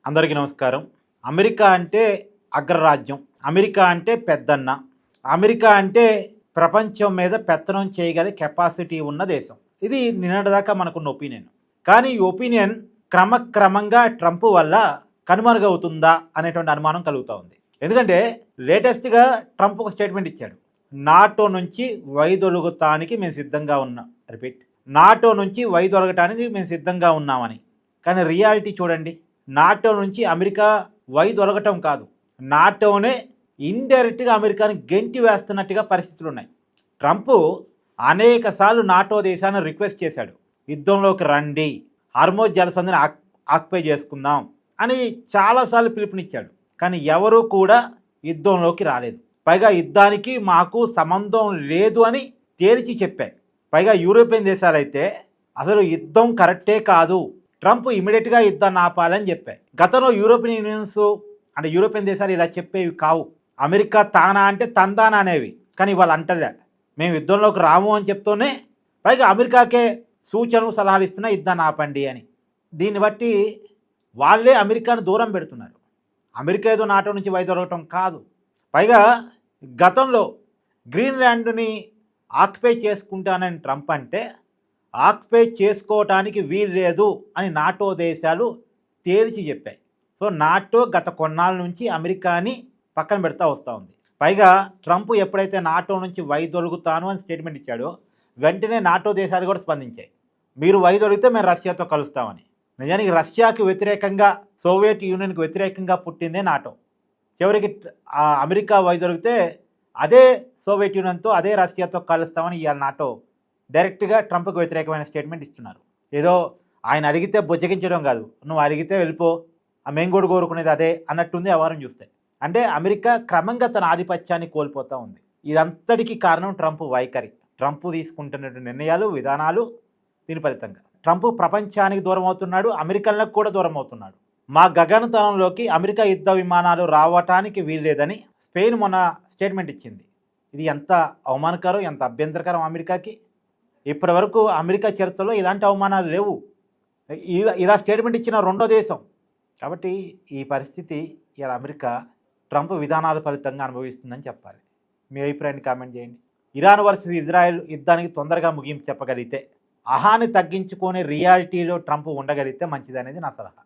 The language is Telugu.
అందరికీ నమస్కారం. అమెరికా అంటే అగ్రరాజ్యం, అమెరికా అంటే పెద్దన్న, అమెరికా అంటే ప్రపంచం మీద పెత్తనం చేయగల కెపాసిటీ ఉన్న దేశం. ఇది నిన్నటిదాకా మనకున్న ఒపీనియన్. కానీ ఈ ఒపీనియన్ క్రమక్రమంగా ట్రంప్ వల్ల కనుమరుగవుతుందా అనేటువంటి అనుమానం కలుగుతూ ఉంది. ఎందుకంటే లేటెస్ట్గా ట్రంప్ ఒక స్టేట్మెంట్ ఇచ్చాడు. నాటో నుంచి వైదొలుగుతానికి మేము సిద్ధంగా ఉన్నాం. రిపీట్, నాటో నుంచి వైదొలగటానికి మేము సిద్ధంగా ఉన్నామని. కానీ రియాలిటీ చూడండి, నాటో నుంచి అమెరికా వైదొలగటం కాదు, నాటోనే ఇండైరెక్ట్గా అమెరికాని గెంటి వేస్తున్నట్టుగా పరిస్థితులు ఉన్నాయి. ట్రంప్ అనేక సార్లు నాటో దేశాన్ని రిక్వెస్ట్ చేశాడు, యుద్ధంలోకి రండి, హార్మోజ్ జలసంధిని ఆక్యుపై చేసుకుందాం అని చాలాసార్లు పిలుపునిచ్చాడు. కానీ ఎవరూ కూడా యుద్ధంలోకి రాలేదు. పైగా యుద్ధానికి మాకు సంబంధం లేదు అని తేల్చి చెప్పాయి. పైగా యూరోపియన్ దేశాలైతే అసలు యుద్ధం కరెక్టే కాదు, ట్రంప్ ఇమీడియట్గా యుద్ధాన్ని ఆపాలని చెప్పాయి. గతంలో యూరోపియన్ యూనియన్స్ అంటే యూరోపియన్ దేశాలు ఇలా చెప్పేవి కావు. అమెరికా తానా అంటే తందానా అనేవి. కానీ వాళ్ళు అంటలే, మేము యుద్ధంలోకి రాము అని చెప్తూనే పైగా అమెరికాకే సూచనలు సలహాలు ఇస్తున్నా యుద్ధాన్ని ఆపండి అని. దీన్ని బట్టి వాళ్ళే అమెరికాను దూరం పెడుతున్నారు. అమెరికా ఏదో నాటో నుంచి వైదొలగటం కాదు. పైగా గతంలో గ్రీన్లాండ్ని ఆక్యుపై చేసుకుంటానని ట్రంప్ అంటే ఆక్యుపై చేసుకోవటానికి వీలు లేదు అని నాటో దేశాలు తేల్చి చెప్పాయి. సో నాటో గత కొన్నాళ్ళ నుంచి అమెరికాని పక్కన పెడతా వస్తూ ఉంది. పైగా ట్రంప్ ఎప్పుడైతే నాటో నుంచి వైదొలుగుతాను అని స్టేట్మెంట్ ఇచ్చాడో వెంటనే నాటో దేశాలు కూడా స్పందించాయి. మీరు వైదొలిగితే మేము రష్యాతో కలుస్తామని. నిజానికి రష్యాకి వ్యతిరేకంగా, సోవియట్ యూనియన్కి వ్యతిరేకంగా పుట్టిందే నాటో. చివరికి అమెరికా వైదొలిగితే అదే సోవియట్ యూనియన్తో, అదే రష్యాతో కలుస్తామని ఇవాళ నాటో డైరెక్ట్గా ట్రంప్కి వ్యతిరేకమైన స్టేట్మెంట్ ఇస్తున్నారు. ఏదో ఆయన అడిగితే బుజ్జగించడం కాదు, నువ్వు అడిగితే వెళ్ళిపో, మేము కూడా కోరుకునేది అదే అన్నట్టుంది వ్యవహారం చూస్తే. అంటే అమెరికా క్రమంగా తన ఆధిపత్యాన్ని కోల్పోతూ ఉంది. ఇదంతటికీ కారణం ట్రంప్ వైఖరి, ట్రంప్ తీసుకుంటున్న నిర్ణయాలు, విధానాలు. దీని ఫలితంగా ట్రంప్ ప్రపంచానికి దూరం అవుతున్నాడు, అమెరికన్లకు కూడా దూరం అవుతున్నాడు. మా గగనతలంలోకి అమెరికా యుద్ధ విమానాలు రావటానికి వీల్లేదని స్పెయిన్ మొన్న స్టేట్మెంట్ ఇచ్చింది. ఇది ఎంత అవమానకరం, ఎంత అభ్యంతరకరం అమెరికాకి. ఇప్పటి వరకు అమెరికా చరిత్రలో ఇలాంటి అవమానాలు లేవు. ఇలా స్టేట్మెంట్ ఇచ్చిన రెండో దేశం. కాబట్టి ఈ పరిస్థితి ఇలా అమెరికా ట్రంప్ విధానాల ఫలితంగా అనుభవిస్తుందని చెప్పాలి. మీ అభిప్రాయాన్ని కామెంట్ చేయండి. ఇరాన్ వర్సెస్ ఇజ్రాయెల్ యుద్ధానికి తొందరగా ముగింపు చెప్పగలిగితే, అహాన్ని తగ్గించుకునే రియాలిటీలో ట్రంప్ ఉండగలిగితే మంచిదనేది నా సలహా.